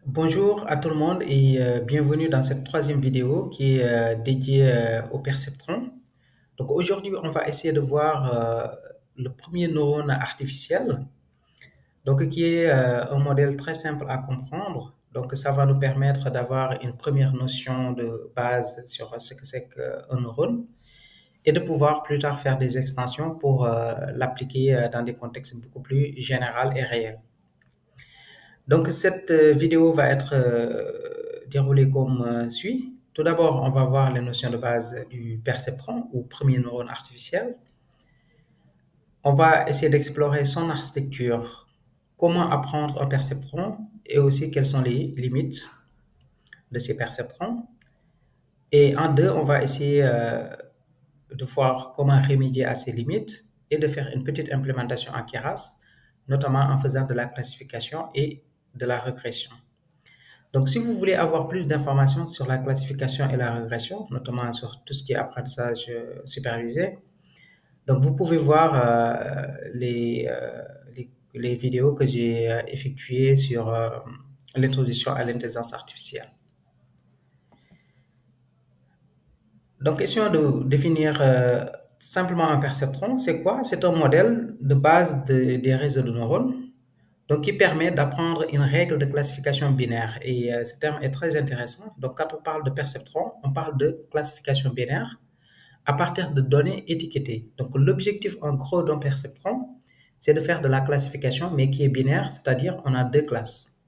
Bonjour à tout le monde et bienvenue dans cette troisième vidéo qui est dédiée au perceptron. Donc aujourd'hui, on va essayer de voir le premier neurone artificiel, donc qui est un modèle très simple à comprendre. Donc ça va nous permettre d'avoir une première notion de base sur ce que c'est qu'un neurone et de pouvoir plus tard faire des extensions pour l'appliquer dans des contextes beaucoup plus généraux et réels. Donc, cette vidéo va être déroulée comme suit. Tout d'abord, on va voir les notions de base du perceptron ou premier neurone artificiel. On va essayer d'explorer son architecture, comment apprendre un perceptron et aussi quelles sont les limites de ces perceptrons. Et en deux, on va essayer de voir comment remédier à ces limites et de faire une petite implémentation en Keras, notamment en faisant de la classification et de la régression. Donc, si vous voulez avoir plus d'informations sur la classification et la régression, notamment sur tout ce qui est apprentissage supervisé, donc vous pouvez voir les vidéos que j'ai effectuées sur l'introduction à l'intelligence artificielle. Donc, essayons de définir simplement un perceptron. C'est quoi? C'est un modèle de base des réseaux de neurones donc qui permet d'apprendre une règle de classification binaire. Et ce terme est très intéressant. Donc, quand on parle de perceptron, on parle de classification binaire à partir de données étiquetées. Donc, l'objectif en gros d'un perceptron, c'est de faire de la classification, mais qui est binaire, c'est-à-dire on a deux classes.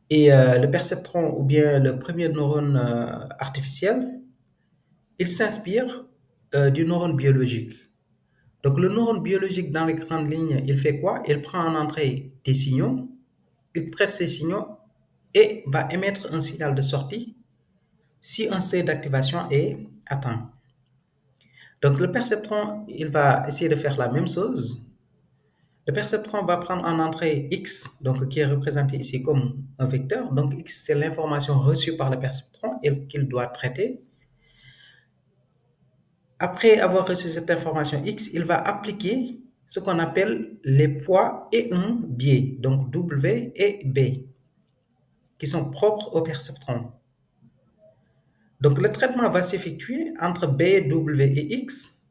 Et le perceptron ou bien le premier neurone artificiel, il s'inspire du neurone biologique. Donc, le neurone biologique, dans les grandes lignes, il fait quoi? Il prend en entrée des signaux, il traite ces signaux et va émettre un signal de sortie si un seuil d'activation est atteint. Donc, le perceptron, il va essayer de faire la même chose. Le perceptron va prendre en entrée X, donc qui est représenté ici comme un vecteur. Donc, X, c'est l'information reçue par le perceptron et qu'il doit traiter. Après avoir reçu cette information X, il va appliquer ce qu'on appelle les poids et un biais, donc W et B, qui sont propres au perceptron. Donc, le traitement va s'effectuer entre B, W et X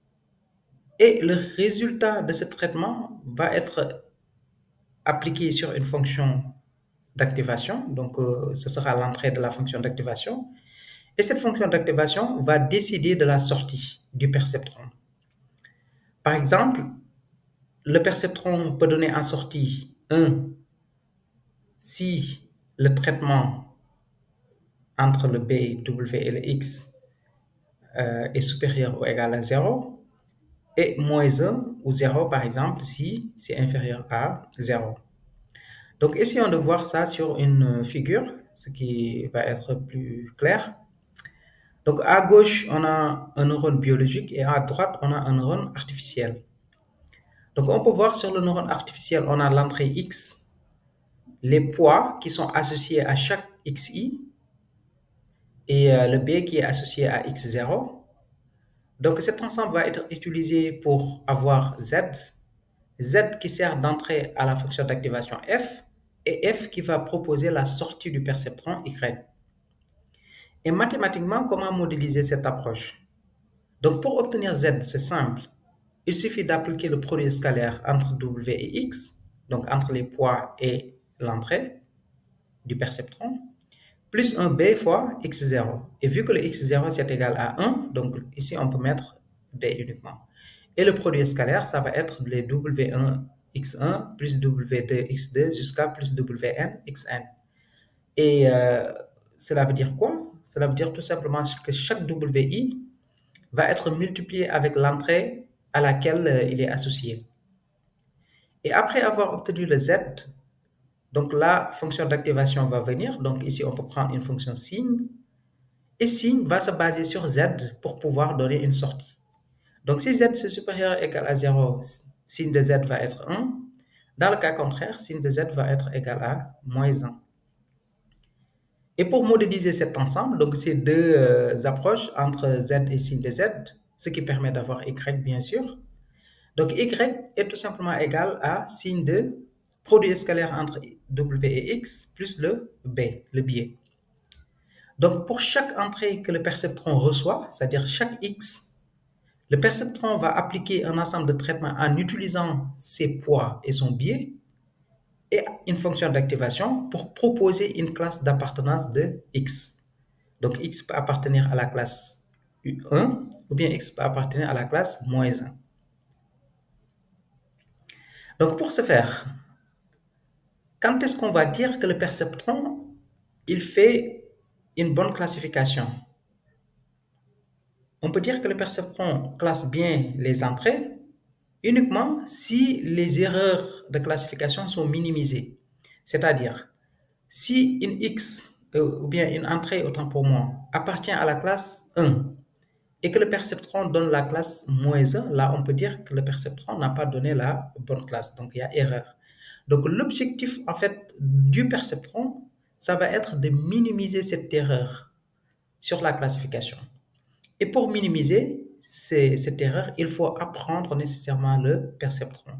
et le résultat de ce traitement va être appliqué sur une fonction d'activation. Donc, ce sera l'entrée de la fonction d'activation. Et cette fonction d'activation va décider de la sortie du perceptron. Par exemple, le perceptron peut donner en sortie 1 si le traitement entre le B, W et le X est supérieur ou égal à 0 et moins 1 ou 0 par exemple si c'est inférieur à 0. Donc essayons de voir ça sur une figure, ce qui va être plus clair. Donc à gauche, on a un neurone biologique et à droite, on a un neurone artificiel. Donc on peut voir sur le neurone artificiel, on a l'entrée X, les poids qui sont associés à chaque XI et le B qui est associé à X0. Donc cet ensemble va être utilisé pour avoir Z, Z qui sert d'entrée à la fonction d'activation F et F qui va proposer la sortie du perceptron Y. Et mathématiquement, comment modéliser cette approche? Donc pour obtenir Z, c'est simple. Il suffit d'appliquer le produit scalaire entre W et X, donc entre les poids et l'entrée du perceptron, plus un B fois X0. Et vu que le X0 c'est égal à 1, donc ici on peut mettre B uniquement. Et le produit scalaire, ça va être les W1 X1 plus W2 X2 jusqu'à plus Wn Xn. Et cela veut dire quoi? Cela veut dire tout simplement que chaque WI va être multiplié avec l'entrée à laquelle il est associé. Et après avoir obtenu le Z, donc la fonction d'activation va venir. Donc ici, on peut prendre une fonction signe. Et signe va se baser sur Z pour pouvoir donner une sortie. Donc si Z est supérieur ou égal à 0, signe de Z va être 1. Dans le cas contraire, signe de Z va être égal à moins 1. Et pour modéliser cet ensemble, donc ces deux approches entre Z et signe de Z, ce qui permet d'avoir Y bien sûr. Donc Y est tout simplement égal à signe de produit scalaire entre W et X plus le B, le biais. Donc, pour chaque entrée que le perceptron reçoit, c'est-à-dire chaque X, le perceptron va appliquer un ensemble de traitements en utilisant ses poids et son biais et une fonction d'activation pour proposer une classe d'appartenance de X. Donc, X peut appartenir à la classe 1 ou bien X peut appartenir à la classe moins 1. Donc, pour ce faire, quand est-ce qu'on va dire que le perceptron, il fait une bonne classification? On peut dire que le perceptron classe bien les entrées uniquement si les erreurs de classification sont minimisées. C'est-à-dire, si une X ou bien une entrée, autant pour moi, appartient à la classe 1 et que le perceptron donne la classe moins 1, là on peut dire que le perceptron n'a pas donné la bonne classe, donc il y a erreur. Donc l'objectif en fait du perceptron, ça va être de minimiser cette erreur sur la classification. Et pour minimiser cette erreur, il faut apprendre nécessairement le perceptron.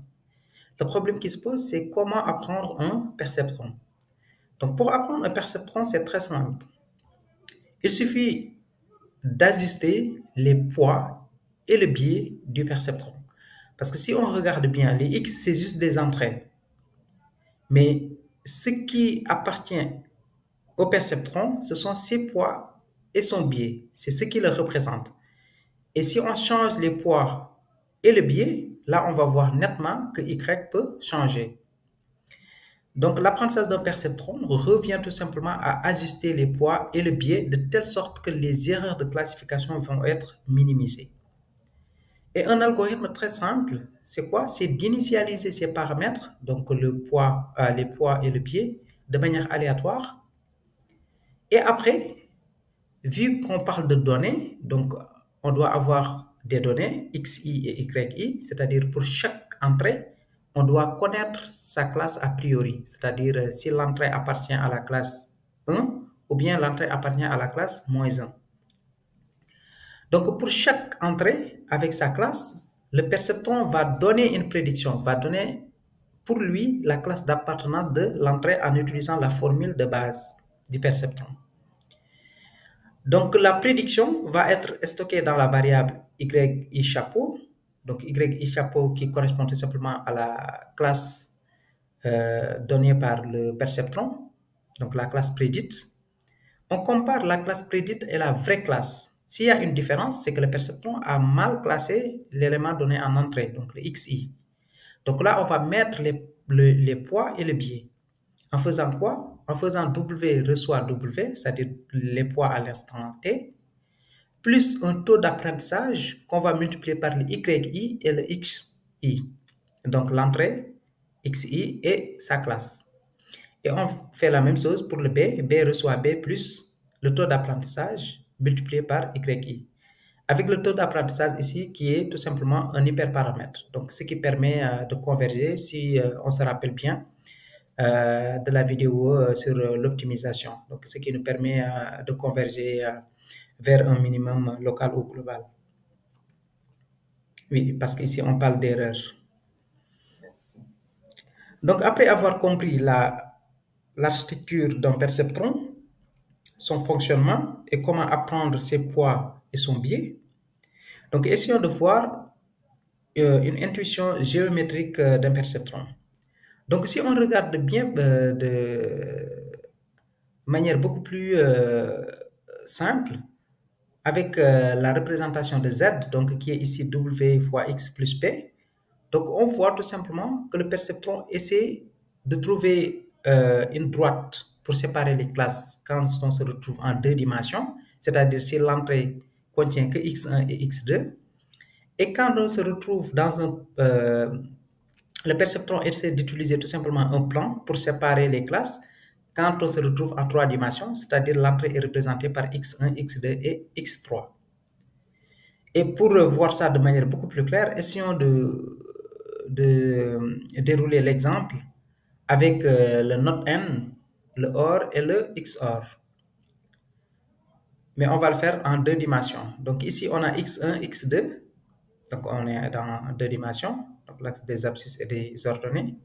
Le problème qui se pose, c'est comment apprendre un perceptron. Donc pour apprendre un perceptron, c'est très simple. Il suffit d'ajuster les poids et le biais du perceptron. Parce que si on regarde bien, les X, c'est juste des entrées. Mais ce qui appartient au perceptron, ce sont ses poids et son biais. C'est ce qui le représente. Et si on change les poids et le biais, là, on va voir nettement que Y peut changer. Donc, l'apprentissage d'un perceptron revient tout simplement à ajuster les poids et le biais de telle sorte que les erreurs de classification vont être minimisées. Et un algorithme très simple, c'est quoi? C'est d'initialiser ces paramètres, donc les poids et le biais, de manière aléatoire. Et après, vu qu'on parle de données, donc on doit avoir des données XI et YI, c'est-à-dire pour chaque entrée, on doit connaître sa classe a priori, c'est-à-dire si l'entrée appartient à la classe 1 ou bien l'entrée appartient à la classe moins 1. Donc pour chaque entrée avec sa classe, le perceptron va donner une prédiction, va donner pour lui la classe d'appartenance de l'entrée en utilisant la formule de base du perceptron. Donc la prédiction va être stockée dans la variable yi chapeau, donc yi chapeau qui correspond tout simplement à la classe donnée par le perceptron, donc la classe prédite. On compare la classe prédite et la vraie classe. S'il y a une différence, c'est que le perceptron a mal classé l'élément donné en entrée, donc le xi. Donc là, on va mettre les poids et le biais. En faisant quoi? En faisant W reçoit W, c'est-à-dire les poids à l'instant T, plus un taux d'apprentissage qu'on va multiplier par le YI et le XI. Donc l'entrée, XI et sa classe. Et on fait la même chose pour le B. B reçoit B plus le taux d'apprentissage multiplié par YI. Avec le taux d'apprentissage ici qui est tout simplement un hyperparamètre. Donc ce qui permet de converger, si on se rappelle bien, de la vidéo sur l'optimisation. Donc ce qui nous permet de converger vers un minimum local ou global. Oui, parce qu'ici on parle d'erreur. Donc après avoir compris l'architecture d'un perceptron, son fonctionnement et comment apprendre ses poids et son biais, donc essayons de voir une intuition géométrique d'un perceptron. Donc si on regarde bien de manière beaucoup plus simple, avec la représentation de Z, donc qui est ici W fois X plus P, donc on voit tout simplement que le perceptron essaie de trouver une droite pour séparer les classes quand on se retrouve en deux dimensions, c'est-à-dire si l'entrée contient que X1 et X2. Et quand on se retrouve dans le perceptron essaie d'utiliser tout simplement un plan pour séparer les classes quand on se retrouve en trois dimensions, c'est-à-dire l'entrée est représentée par X1, X2 et X3. Et pour voir ça de manière beaucoup plus claire, essayons de dérouler l'exemple avec le NOT N, le OR et le XOR. Mais on va le faire en deux dimensions. Donc ici, on a X1, X2. Donc on est dans deux dimensions. Donc l'axe des abscisses et des ordonnées.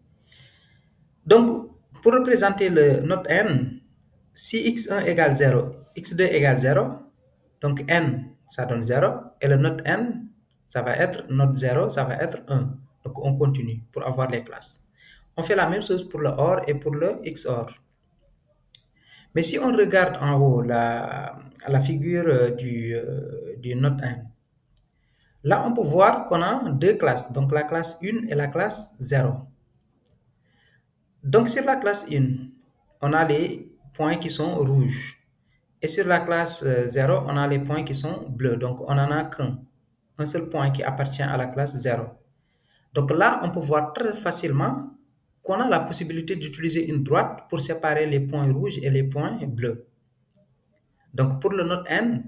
Donc, pour représenter le note n, si x1 égale 0, x2 égale 0, donc n, ça donne 0, et le note n, ça va être note 0, ça va être 1. Donc, on continue pour avoir les classes. On fait la même chose pour le OR et pour le XOR. Mais si on regarde en haut la figure du note n, là, on peut voir qu'on a deux classes, donc la classe 1 et la classe 0. Donc, sur la classe 1, on a les points qui sont rouges. Et sur la classe 0, on a les points qui sont bleus. Donc, on n'en a qu'un. Un seul point qui appartient à la classe 0. Donc là, on peut voir très facilement qu'on a la possibilité d'utiliser une droite pour séparer les points rouges et les points bleus. Donc, pour le note n,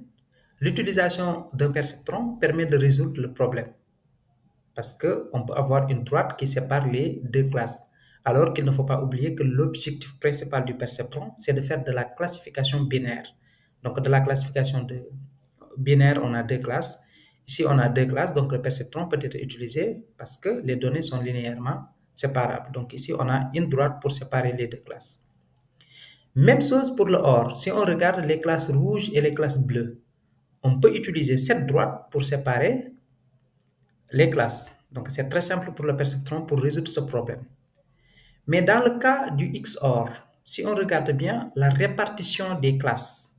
l'utilisation d'un perceptron permet de résoudre le problème. Parce qu'on peut avoir une droite qui sépare les deux classes. Alors qu'il ne faut pas oublier que l'objectif principal du perceptron, c'est de faire de la classification binaire. Donc, de la classification binaire, on a deux classes. Ici, on a deux classes, donc le perceptron peut être utilisé parce que les données sont linéairement séparables. Donc, ici, on a une droite pour séparer les deux classes. Même chose pour le OR. Si on regarde les classes rouges et les classes bleues, on peut utiliser cette droite pour séparer les classes. Donc, c'est très simple pour le perceptron pour résoudre ce problème. Mais dans le cas du XOR, si on regarde bien la répartition des classes,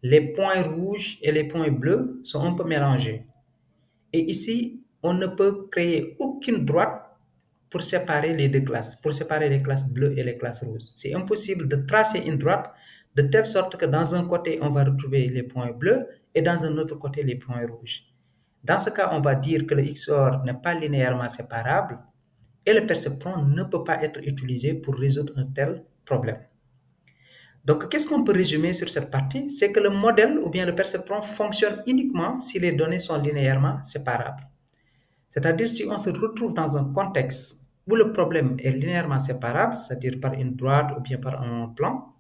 les points rouges et les points bleus sont un peu mélangés. Et ici, on ne peut créer aucune droite pour séparer les deux classes, pour séparer les classes bleues et les classes rouges. C'est impossible de tracer une droite de telle sorte que dans un côté, on va retrouver les points bleus et dans un autre côté, les points rouges. Dans ce cas, on va dire que le XOR n'est pas linéairement séparable et le perceptron ne peut pas être utilisé pour résoudre un tel problème. Donc, qu'est-ce qu'on peut résumer sur cette partie? C'est que le modèle ou bien le perceptron fonctionne uniquement si les données sont linéairement séparables. C'est-à-dire si on se retrouve dans un contexte où le problème est linéairement séparable, c'est-à-dire par une droite ou bien par un plan,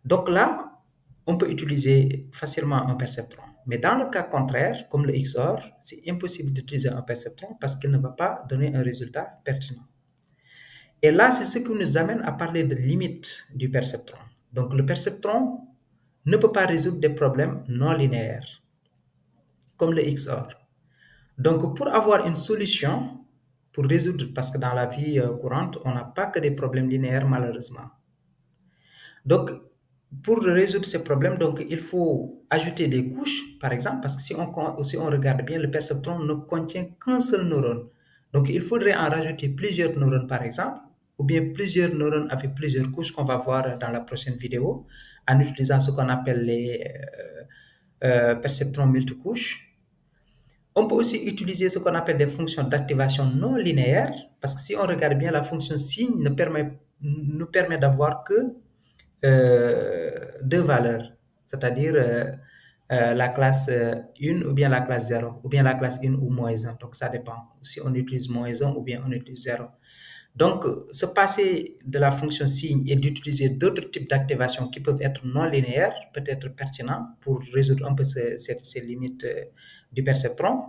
donc là, on peut utiliser facilement un perceptron. Mais dans le cas contraire, comme le XOR, c'est impossible d'utiliser un perceptron parce qu'il ne va pas donner un résultat pertinent. Et là, c'est ce qui nous amène à parler de limites du perceptron. Donc, le perceptron ne peut pas résoudre des problèmes non linéaires, comme le XOR. Donc, pour avoir une solution pour résoudre, parce que dans la vie courante, on n'a pas que des problèmes linéaires, malheureusement. Donc, pour résoudre ces problèmes, donc, il faut ajouter des couches, par exemple, parce que si on regarde bien, le perceptron ne contient qu'un seul neurone. Donc, il faudrait en rajouter plusieurs neurones, par exemple, ou bien plusieurs neurones avec plusieurs couches qu'on va voir dans la prochaine vidéo, en utilisant ce qu'on appelle les perceptrons multicouches. On peut aussi utiliser ce qu'on appelle des fonctions d'activation non linéaires, parce que si on regarde bien, la fonction signe nous permet d'avoir que deux valeurs, c'est-à-dire la classe 1 ou bien la classe 0, ou bien la classe 1 ou moins 1. Donc, ça dépend si on utilise moins 1 ou bien on utilise 0. Donc, se passer de la fonction signe et d'utiliser d'autres types d'activation qui peuvent être non linéaires peut être pertinent pour résoudre un peu ces limites du perceptron.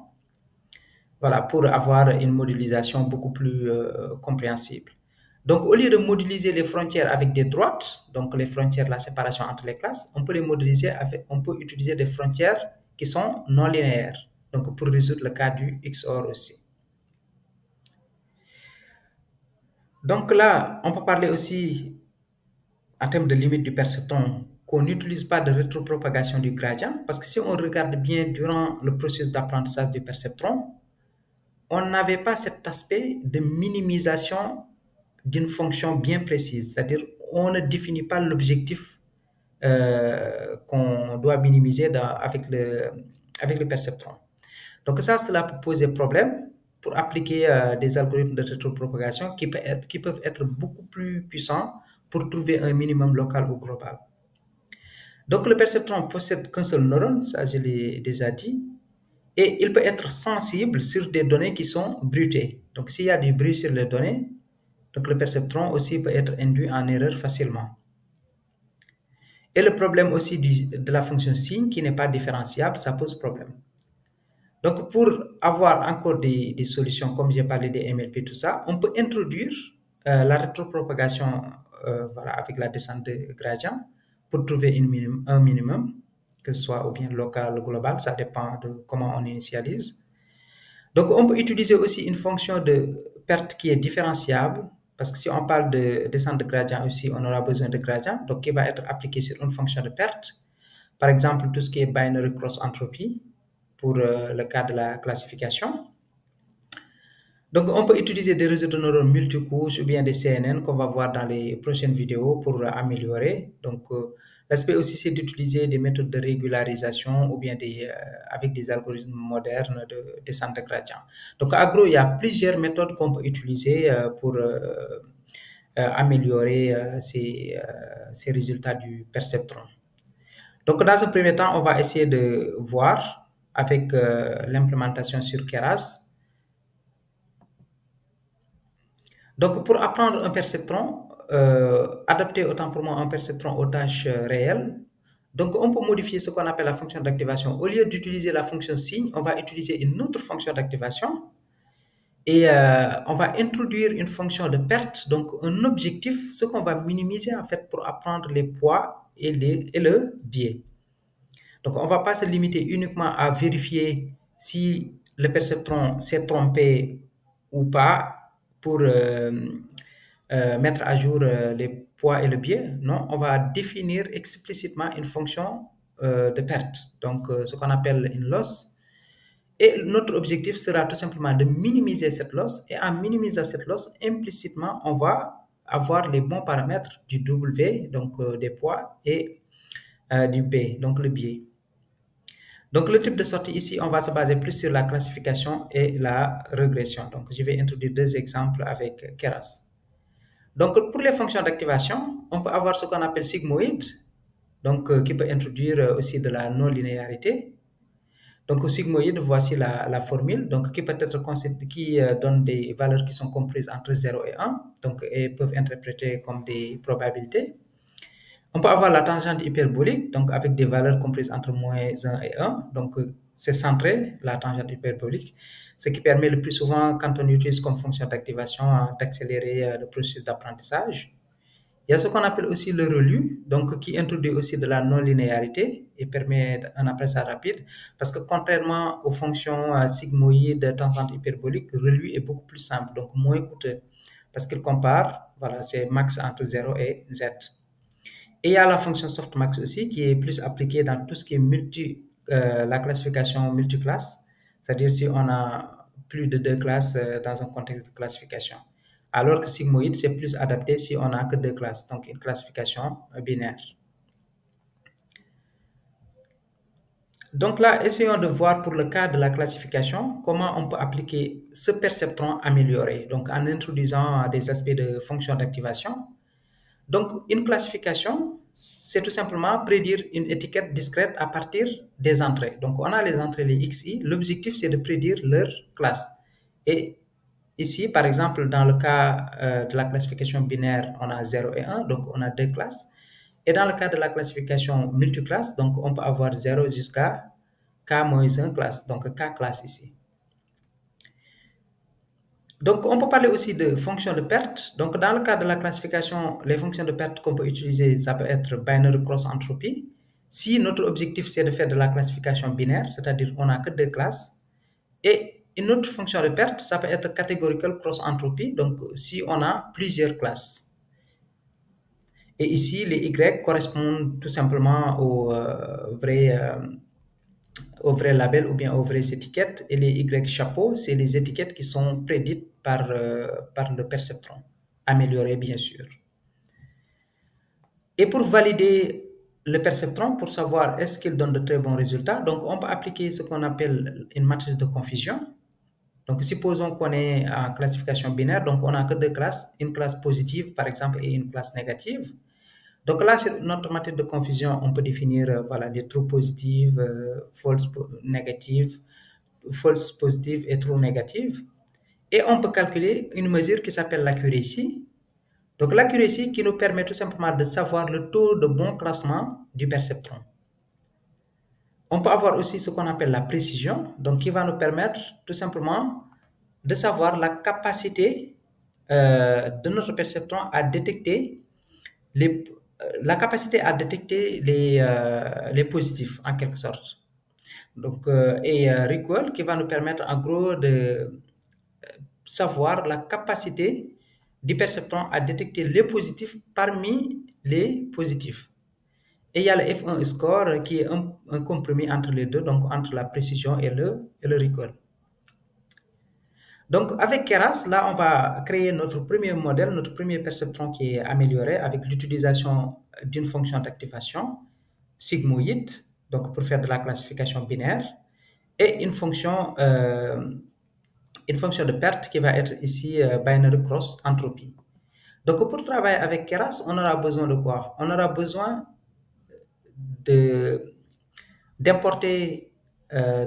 Voilà, pour avoir une modélisation beaucoup plus compréhensible. Donc, au lieu de modéliser les frontières avec des droites, donc les frontières, la séparation entre les classes, on peut les modéliser on peut utiliser des frontières qui sont non linéaires. Donc, pour résoudre le cas du XOR aussi. Donc là, on peut parler aussi, en termes de limite du perceptron, qu'on n'utilise pas de rétropropagation du gradient, parce que si on regarde bien durant le processus d'apprentissage du perceptron, on n'avait pas cet aspect de minimisation d'une fonction bien précise, c'est-à-dire on ne définit pas l'objectif qu'on doit minimiser avec le perceptron. Donc ça, cela peut poser problème pour appliquer des algorithmes de rétropropagation qui peuvent être beaucoup plus puissants pour trouver un minimum local ou global. Donc le perceptron possède qu'un seul neurone, ça je l'ai déjà dit, et il peut être sensible sur des données qui sont brutées. Donc s'il y a du bruit sur les données, donc le perceptron aussi peut être induit en erreur facilement. Et le problème aussi de la fonction signe qui n'est pas différenciable, ça pose problème. Donc, pour avoir encore des solutions, comme j'ai parlé des MLP, tout ça, on peut introduire la rétropropagation voilà, avec la descente de gradient pour trouver un minimum, que ce soit ou bien local ou global, ça dépend de comment on initialise. Donc, on peut utiliser aussi une fonction de perte qui est différenciable, parce que si on parle de descente de gradient aussi, on aura besoin de gradient, donc qui va être appliqué sur une fonction de perte. Par exemple, tout ce qui est binary cross entropy pour le cas de la classification. Donc, on peut utiliser des réseaux de neurones multicouches ou bien des CNN qu'on va voir dans les prochaines vidéos pour améliorer. Donc, l'aspect aussi, c'est d'utiliser des méthodes de régularisation ou bien avec des algorithmes modernes de descente de gradient. Donc, en gros, il y a plusieurs méthodes qu'on peut utiliser pour améliorer ces résultats du perceptron. Donc, dans un premier temps, on va essayer de voir avec l'implémentation sur Keras. Donc, pour apprendre un perceptron, adapter autant pour moi un perceptron aux tâches réelles, donc on peut modifier ce qu'on appelle la fonction d'activation. Au lieu d'utiliser la fonction signe, on va utiliser une autre fonction d'activation et on va introduire une fonction de perte, donc un objectif, ce qu'on va minimiser en fait pour apprendre les poids et le biais. Donc, on ne va pas se limiter uniquement à vérifier si le perceptron s'est trompé ou pas pour mettre à jour les poids et le biais. Non, on va définir explicitement une fonction de perte, donc ce qu'on appelle une loss. Et notre objectif sera tout simplement de minimiser cette loss. Et en minimisant cette loss, implicitement, on va avoir les bons paramètres du W, donc des poids, et du B, donc le biais. Donc, le type de sortie ici, on va se baser plus sur la classification et la régression. Donc, je vais introduire deux exemples avec Keras. Donc, pour les fonctions d'activation, on peut avoir ce qu'on appelle sigmoïde, donc qui peut introduire aussi de la non-linéarité. Donc, au sigmoïde, voici la formule, donc qui peut être qui donne des valeurs qui sont comprises entre 0 et 1, donc et peuvent interpréter comme des probabilités. On peut avoir la tangente hyperbolique, donc avec des valeurs comprises entre moins 1 et 1. Donc, c'est centré, la tangente hyperbolique, ce qui permet le plus souvent, quand on utilise comme fonction d'activation, d'accélérer le processus d'apprentissage. Il y a ce qu'on appelle aussi le relu, donc qui introduit aussi de la non-linéarité et permet un apprentissage rapide, parce que contrairement aux fonctions sigmoïdes, tangente hyperbolique, relu est beaucoup plus simple, donc moins coûteux, parce qu'il compare, voilà, c'est max entre 0 et z. Et il y a la fonction softmax aussi qui est plus appliquée dans tout ce qui est la classification multiclasse, c'est-à-dire si on a plus de deux classes dans un contexte de classification. Alors que sigmoïde, c'est plus adapté si on n'a que deux classes, donc une classification binaire. Donc là, essayons de voir pour le cas de la classification, comment on peut appliquer ce perceptron amélioré, donc en introduisant des aspects de fonction d'activation. Donc, une classification, c'est tout simplement prédire une étiquette discrète à partir des entrées. Donc, on a les entrées, les XI. L'objectif, c'est de prédire leur classe. Et ici, par exemple, dans le cas de la classification binaire, on a 0 et 1, donc on a deux classes. Et dans le cas de la classification multiclasse, donc on peut avoir 0 jusqu'à K-1 classe, donc K classe ici. Donc, on peut parler aussi de fonctions de perte. Donc, dans le cas de la classification, les fonctions de perte qu'on peut utiliser, ça peut être binary cross entropy. Si notre objectif, c'est de faire de la classification binaire, c'est-à-dire on n'a que deux classes. Et une autre fonction de perte, ça peut être categorical cross entropy, donc si on a plusieurs classes. Et ici, les Y correspondent tout simplement aux vrais labels ou bien aux vraies étiquettes. Et les Y chapeaux, c'est les étiquettes qui sont prédites par le perceptron, amélioré bien sûr. Et pour valider le perceptron, pour savoir est-ce qu'il donne de très bons résultats, donc on peut appliquer ce qu'on appelle une matrice de confusion. Donc supposons qu'on est en classification binaire, donc on n'a que deux classes, une classe positive par exemple et une classe négative. Donc là, sur notre matrice de confusion, on peut définir voilà, des true positives, false négatives, false positives et true négatives. Et on peut calculer une mesure qui s'appelle l'accuracy. Donc l'accuracy qui nous permet tout simplement de savoir le taux de bon classement du perceptron. On peut avoir aussi ce qu'on appelle la précision, donc qui va nous permettre tout simplement de savoir la capacité de notre perceptron à détecter la capacité à détecter les positifs en quelque sorte. Donc, Recall qui va nous permettre en gros de savoir la capacité du perceptron à détecter les positifs parmi les positifs. Et il y a le F1 score qui est un compromis entre les deux, donc entre la précision et le recall. Donc avec Keras, là on va créer notre premier modèle, notre premier perceptron qui est amélioré avec l'utilisation d'une fonction d'activation sigmoïde, donc pour faire de la classification binaire, et une fonction de perte qui va être ici binary cross entropie. Donc pour travailler avec Keras, on aura besoin de quoi? On aura besoin d'importer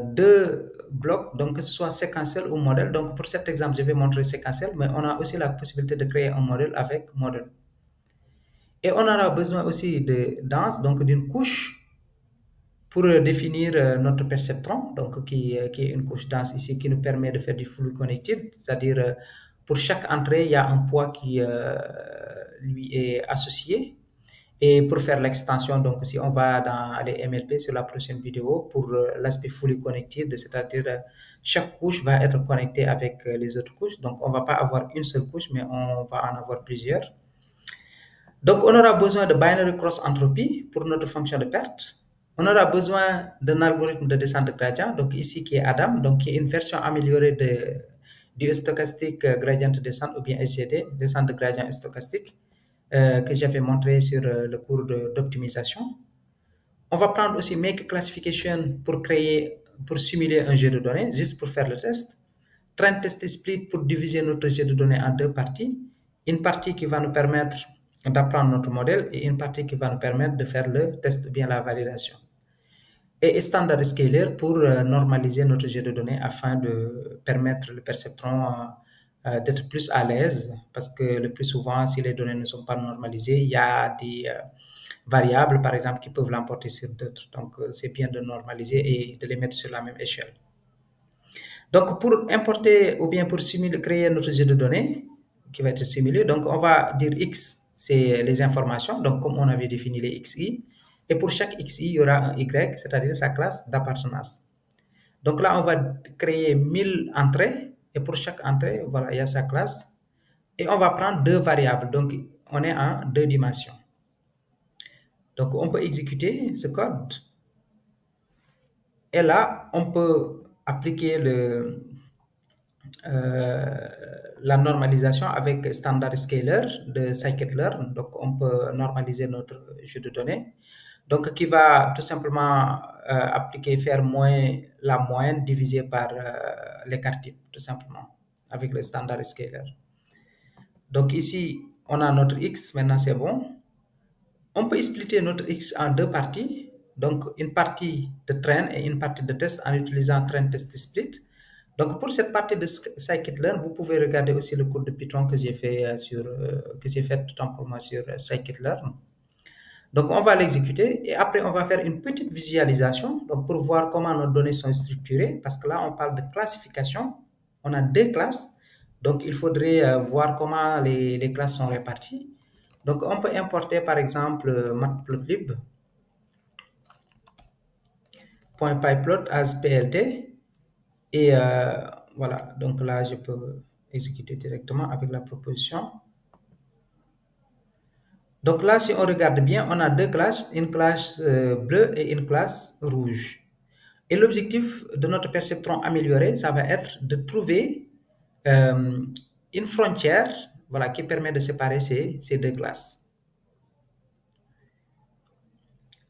deux blocs, donc que ce soit séquentiel ou modèle. Donc pour cet exemple, je vais montrer séquentiel, mais on a aussi la possibilité de créer un modèle avec modèle. Et on aura besoin aussi de dense, donc d'une couche pour définir notre perceptron, donc qui est une couche dense ici qui nous permet de faire du flux connected, c'est-à-dire pour chaque entrée, il y a un poids qui lui est associé. Et pour faire l'extension, donc si on va dans les MLP sur la prochaine vidéo, pour l'aspect fully connected, c'est-à-dire chaque couche va être connectée avec les autres couches. Donc on ne va pas avoir une seule couche, mais on va en avoir plusieurs. Donc on aura besoin de binary cross entropie pour notre fonction de perte. On aura besoin d'un algorithme de descente de gradient, donc ici qui est ADAM, donc qui est une version améliorée du stochastique gradient de descente ou bien SGD, descente de gradient stochastique, que j'avais montré sur le cours d'optimisation. On va prendre aussi Make Classification pour simuler un jeu de données, juste pour faire le test. Trend Test Split pour diviser notre jeu de données en deux parties. Une partie qui va nous permettre d'apprendre notre modèle et une partie qui va nous permettre de faire le test ou bien la validation. Et Standard Scaler pour normaliser notre jeu de données afin de permettre le perceptron d'être plus à l'aise parce que le plus souvent, si les données ne sont pas normalisées, il y a des variables, par exemple, qui peuvent l'emporter sur d'autres. Donc, c'est bien de normaliser et de les mettre sur la même échelle. Donc, pour importer ou bien pour créer notre jeu de données qui va être simulé, donc on va dire X, c'est les informations, donc comme on avait défini les XI, et pour chaque XI, il y aura un Y, c'est-à-dire sa classe d'appartenance. Donc là, on va créer 1000 entrées, et pour chaque entrée, voilà, il y a sa classe. Et on va prendre deux variables, donc on est en deux dimensions. Donc on peut exécuter ce code. Et là, on peut appliquer la normalisation avec Standard Scaler de scikit-learn. Donc on peut normaliser notre jeu de données. Donc qui va tout simplement faire la moyenne divisée par l'écart type, tout simplement, avec le Standard Scaler. Donc ici, on a notre X, maintenant c'est bon. On peut splitter notre X en deux parties, donc une partie de train et une partie de test en utilisant train test split. Donc pour cette partie de scikit-learn, vous pouvez regarder aussi le cours de Python que j'ai fait tout simplement sur scikit-learn. Donc on va l'exécuter et après on va faire une petite visualisation donc pour voir comment nos données sont structurées parce que là on parle de classification. On a deux classes, donc il faudrait voir comment les classes sont réparties. Donc on peut importer par exemple matplotlib .pyplot as plt et voilà, donc là je peux exécuter directement avec la proposition. Donc là, si on regarde bien, on a deux classes, une classe bleue et une classe rouge. Et l'objectif de notre perceptron amélioré, ça va être de trouver une frontière voilà, qui permet de séparer ces deux classes.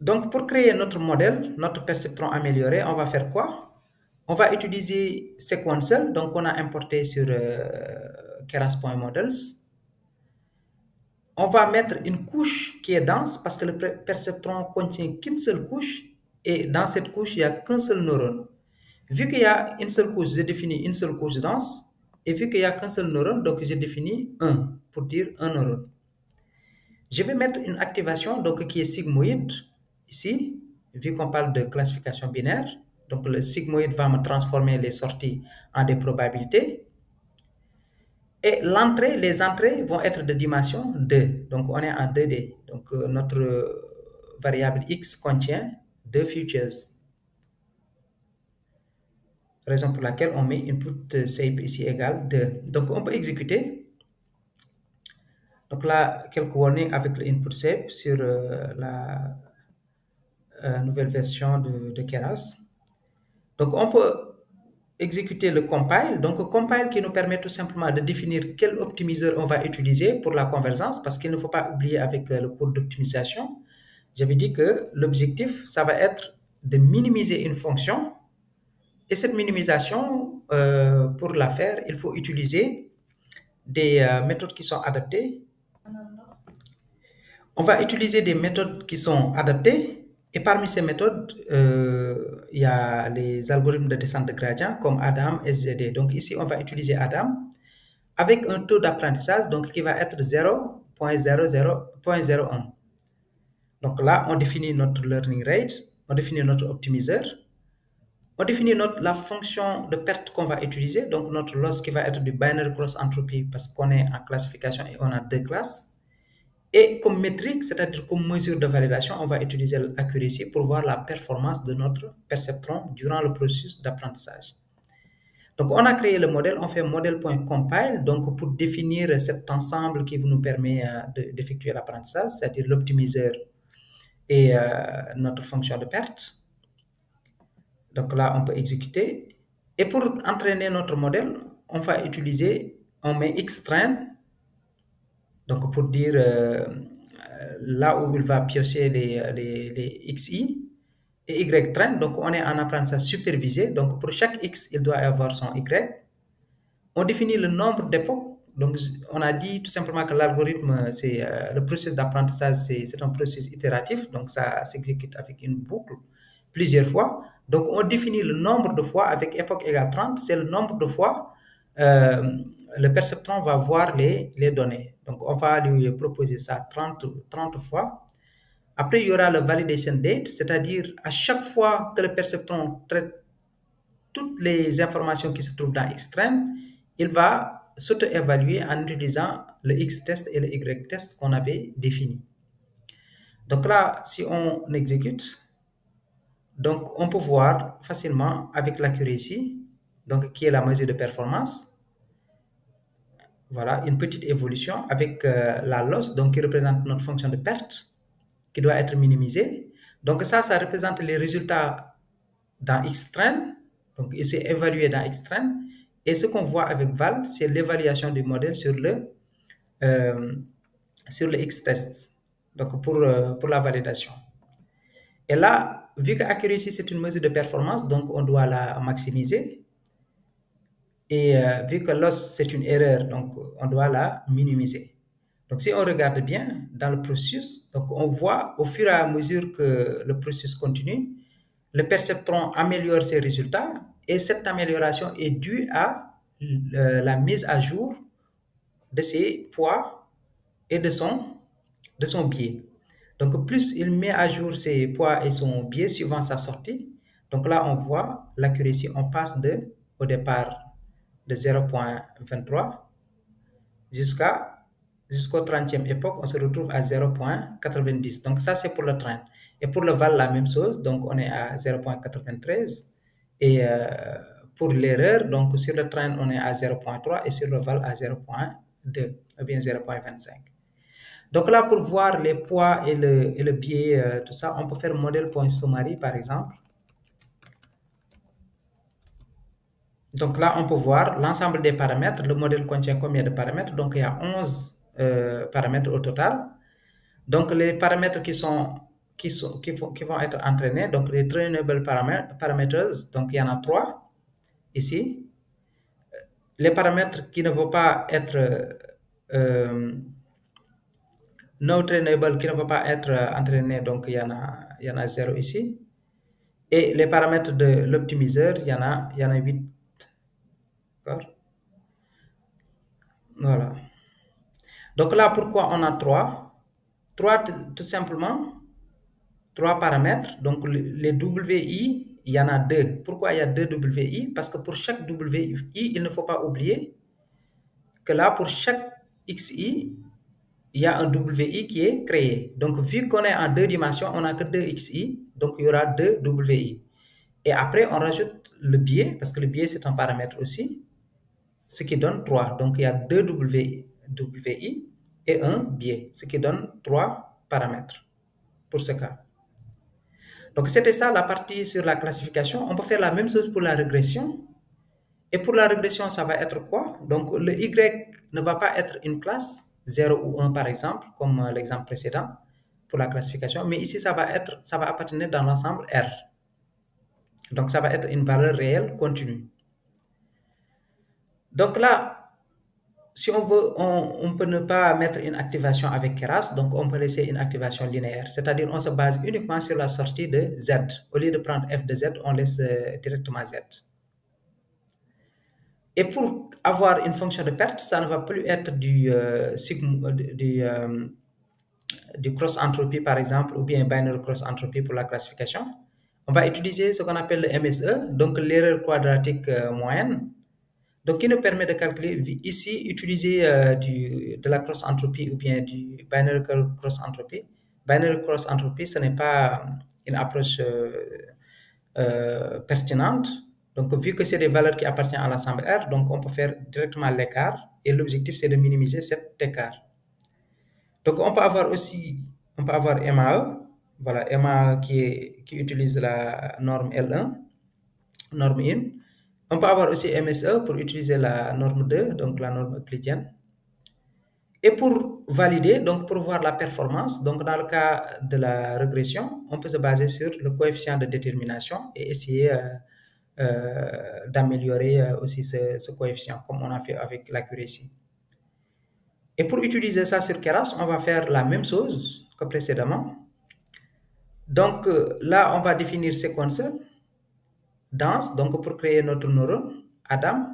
Donc pour créer notre modèle, notre perceptron amélioré, on va faire quoi? On va utiliser sequential, donc on a importé sur keras.models. On va mettre une couche qui est dense parce que le perceptron contient qu'une seule couche et dans cette couche, il n'y a qu'un seul neurone. Vu qu'il y a une seule couche, j'ai défini une seule couche dense et vu qu'il n'y a qu'un seul neurone, donc j'ai défini 1 pour dire un neurone. Je vais mettre une activation donc, qui est sigmoïde ici, vu qu'on parle de classification binaire. Donc le sigmoïde va me transformer les sorties en des probabilités. Et les entrées vont être de dimension 2. Donc, on est en 2D. Donc, notre variable x contient 2 futures. Raison pour laquelle on met input shape ici égale 2. Donc, on peut exécuter. Donc là, quelques warnings avec le input shape sur la nouvelle version de Keras. Donc, on peut exécuter le compile. Donc, compile qui nous permet tout simplement de définir quel optimiseur on va utiliser pour la convergence, parce qu'il ne faut pas oublier avec le cours d'optimisation, j'avais dit que l'objectif, ça va être de minimiser une fonction. Et cette minimisation, pour la faire, il faut utiliser des méthodes qui sont adaptées. On va utiliser des méthodes qui sont adaptées. Et parmi ces méthodes, il y a les algorithmes de descente de gradient comme ADAM, SGD. Donc ici, on va utiliser ADAM avec un taux d'apprentissage donc qui va être 0.00.01. Donc là, on définit notre learning rate, on définit notre optimiseur, on définit la fonction de perte qu'on va utiliser, donc notre loss qui va être du binary cross entropy parce qu'on est en classification et on a 2 classes. Et comme métrique, c'est-à-dire comme mesure de validation, on va utiliser l'accuracy pour voir la performance de notre perceptron durant le processus d'apprentissage. Donc, on a créé le modèle, on fait model.compile, donc pour définir cet ensemble qui nous permet d'effectuer l'apprentissage, c'est-à-dire l'optimiseur et notre fonction de perte. Donc là, on peut exécuter. Et pour entraîner notre modèle, on va utiliser, on met xtrain, donc pour dire là où il va piocher les xi, et ytrain, donc on est en apprentissage supervisé, donc pour chaque x, il doit avoir son y. On définit le nombre d'époques, donc on a dit tout simplement que l'algorithme, c'est le processus d'apprentissage, c'est un processus itératif, donc ça s'exécute avec une boucle plusieurs fois. Donc on définit le nombre de fois avec époque égale 30, c'est le nombre de fois le perceptron va voir les données. Donc on va lui proposer ça 30 fois. Après, il y aura le validation date, c'est-à-dire à chaque fois que le perceptron traite toutes les informations qui se trouvent dans xtrain, il va s'auto-évaluer en utilisant le x-test et le y-test qu'on avait défini. Donc là, si on exécute, donc on peut voir facilement avec l'accuracy, donc qui est la mesure de performance, voilà, une petite évolution avec la loss, donc qui représente notre fonction de perte, qui doit être minimisée. Donc ça représente les résultats dans xtrain, donc il s'est évalué dans xtrain, et ce qu'on voit avec val, c'est l'évaluation du modèle sur le x-test, donc pour la validation. Et là, vu que accuracy c'est une mesure de performance, donc on doit la maximiser. Et vu que loss c'est une erreur, donc on doit la minimiser. Donc si on regarde bien dans le processus, donc on voit au fur et à mesure que le processus continue, le perceptron améliore ses résultats et cette amélioration est due à la mise à jour de ses poids et de son biais. Donc plus il met à jour ses poids et son biais suivant sa sortie, donc là on voit l'accuracy, on passe au départ de 0.23 jusqu'au 30e époque, on se retrouve à 0.90. Donc ça, c'est pour le train. Et pour le val, la même chose. Donc on est à 0.93. Et pour l'erreur, donc sur le train, on est à 0.3 et sur le val à 0.2 ou bien 0.25. Donc là, pour voir les poids et le biais, tout ça, on peut faire modèle.summary par exemple. Donc là, on peut voir l'ensemble des paramètres. Le modèle contient combien de paramètres? Donc il y a 11 paramètres au total. Donc les paramètres qui vont être entraînés, donc les trainable parameters, donc il y en a 3 ici. Les paramètres qui ne vont pas être no trainable, qui ne vont pas être entraînés, donc il y en a 0 ici. Et les paramètres de l'optimiseur, il y en a 8. D'accord? Voilà. Donc là, pourquoi on a 3? 3, tout simplement, 3 paramètres. Donc les WI, il y en a 2. Pourquoi il y a 2 WI? Parce que pour chaque WI, il ne faut pas oublier que là, pour chaque xi, il y a un wi qui est créé. Donc, vu qu'on est en 2 dimensions, on n'a que 2 xi, donc il y aura 2 wi. Et après, on rajoute le biais, parce que le biais, c'est un paramètre aussi, ce qui donne 3. Donc, il y a 2 wi et un biais, ce qui donne 3 paramètres pour ce cas. Donc, c'était ça la partie sur la classification. On peut faire la même chose pour la régression. Et pour la régression, ça va être quoi? Donc, le y ne va pas être une classe, 0 ou 1 par exemple, comme l'exemple précédent pour la classification, mais ici, ça va appartenir dans l'ensemble R. Donc, ça va être une valeur réelle continue. Donc là, si on veut, on peut ne pas mettre une activation avec Keras, donc on peut laisser une activation linéaire, c'est-à-dire on se base uniquement sur la sortie de Z. Au lieu de prendre f de Z, on laisse directement Z. Et pour avoir une fonction de perte, ça ne va plus être du cross-entropie, par exemple, ou bien binary cross-entropie pour la classification. On va utiliser ce qu'on appelle le MSE, donc l'erreur quadratique moyenne, donc qui nous permet de calculer ici, utiliser de la cross-entropie ou bien du binary cross-entropie. Binary cross-entropie, ce n'est pas une approche pertinente. Donc, vu que c'est des valeurs qui appartiennent à l'ensemble R, donc on peut faire directement l'écart et l'objectif, c'est de minimiser cet écart. Donc, on peut avoir MAE, voilà, MAE qui utilise la norme L1, norme in. On peut avoir aussi MSE pour utiliser la norme 2, donc la norme euclidienne. Et pour valider, donc pour voir la performance, donc dans le cas de la régression, on peut se baser sur le coefficient de détermination et essayer d'améliorer aussi ce coefficient, comme on a fait avec l'accuracy. Et pour utiliser ça sur Keras, on va faire la même chose que précédemment. Donc là, on va définir sequencer dense, donc pour créer notre neurone, Adam.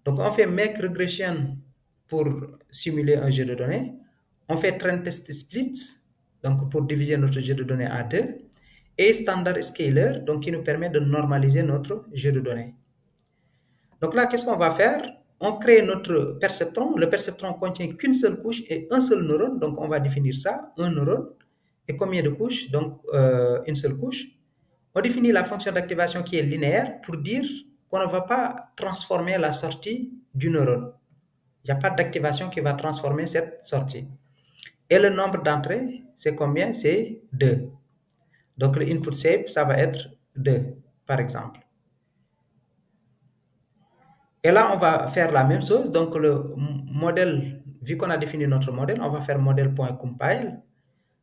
Donc on fait make regression pour simuler un jeu de données. On fait train test split, donc pour diviser notre jeu de données en 2. Et standard scaler, donc qui nous permet de normaliser notre jeu de données. Donc là, qu'est-ce qu'on va faire? On crée notre perceptron. Le perceptron contient qu'une seule couche et un seul neurone. Donc on va définir ça, un neurone. Et combien de couches? Donc une seule couche. On définit la fonction d'activation qui est linéaire pour dire qu'on ne va pas transformer la sortie du neurone. Il n'y a pas d'activation qui va transformer cette sortie. Et le nombre d'entrées, c'est combien? C'est 2. Donc le input shape, ça va être 2, par exemple. Et là, on va faire la même chose. Donc le modèle, vu qu'on a défini notre modèle, on va faire modèle.compile.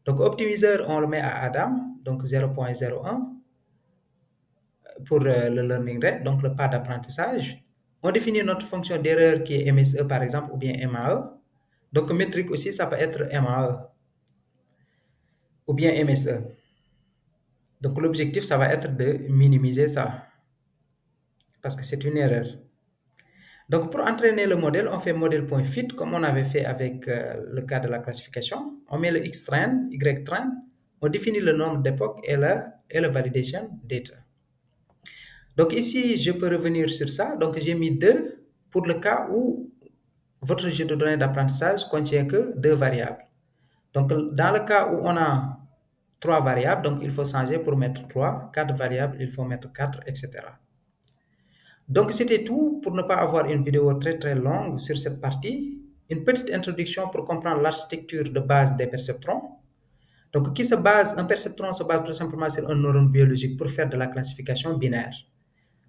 Donc optimiseur, on le met à Adam, donc 0.01 pour le learning rate, donc le pas d'apprentissage. On définit notre fonction d'erreur qui est MSE par exemple ou bien MAE. Donc métrique aussi, ça peut être MAE ou bien MSE. Donc l'objectif, ça va être de minimiser ça parce que c'est une erreur. Donc pour entraîner le modèle, on fait modèle.fit comme on avait fait avec le cas de la classification. On met le x-train, y-train, on définit le nombre d'époques et le validation data. Donc ici, je peux revenir sur ça. Donc j'ai mis 2 pour le cas où votre jeu de données d'apprentissage contient que 2 variables. Donc dans le cas où on a 3 variables, donc il faut changer pour mettre 3, 4 variables, il faut mettre 4, etc. Donc c'était tout pour ne pas avoir une vidéo très longue sur cette partie. Une petite introduction pour comprendre l'architecture de base des perceptrons. Donc un perceptron se base tout simplement sur un neurone biologique pour faire de la classification binaire.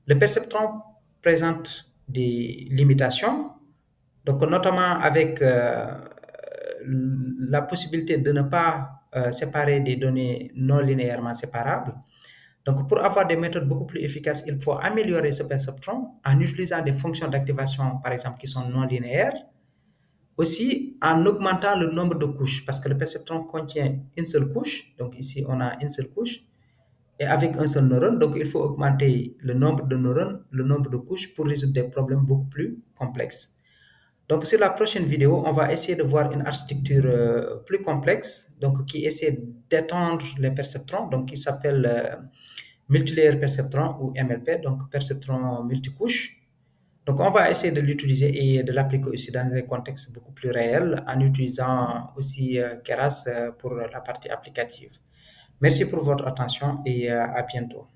Le perceptron présente des limitations, donc notamment avec la possibilité de ne pas séparer des données non linéairement séparables. Donc pour avoir des méthodes beaucoup plus efficaces, il faut améliorer ce perceptron en utilisant des fonctions d'activation, par exemple, qui sont non linéaires. Aussi en augmentant le nombre de couches, parce que le perceptron contient une seule couche, donc ici on a une seule couche, et avec un seul neurone, donc il faut augmenter le nombre de neurones, le nombre de couches pour résoudre des problèmes beaucoup plus complexes. Donc sur la prochaine vidéo, on va essayer de voir une architecture plus complexe, donc qui essaie d'étendre les perceptrons, donc qui s'appelle multilayer perceptron ou MLP, donc perceptron multicouche. Donc, on va essayer de l'utiliser et de l'appliquer aussi dans un contexte beaucoup plus réel en utilisant aussi Keras pour la partie applicative. Merci pour votre attention et à bientôt.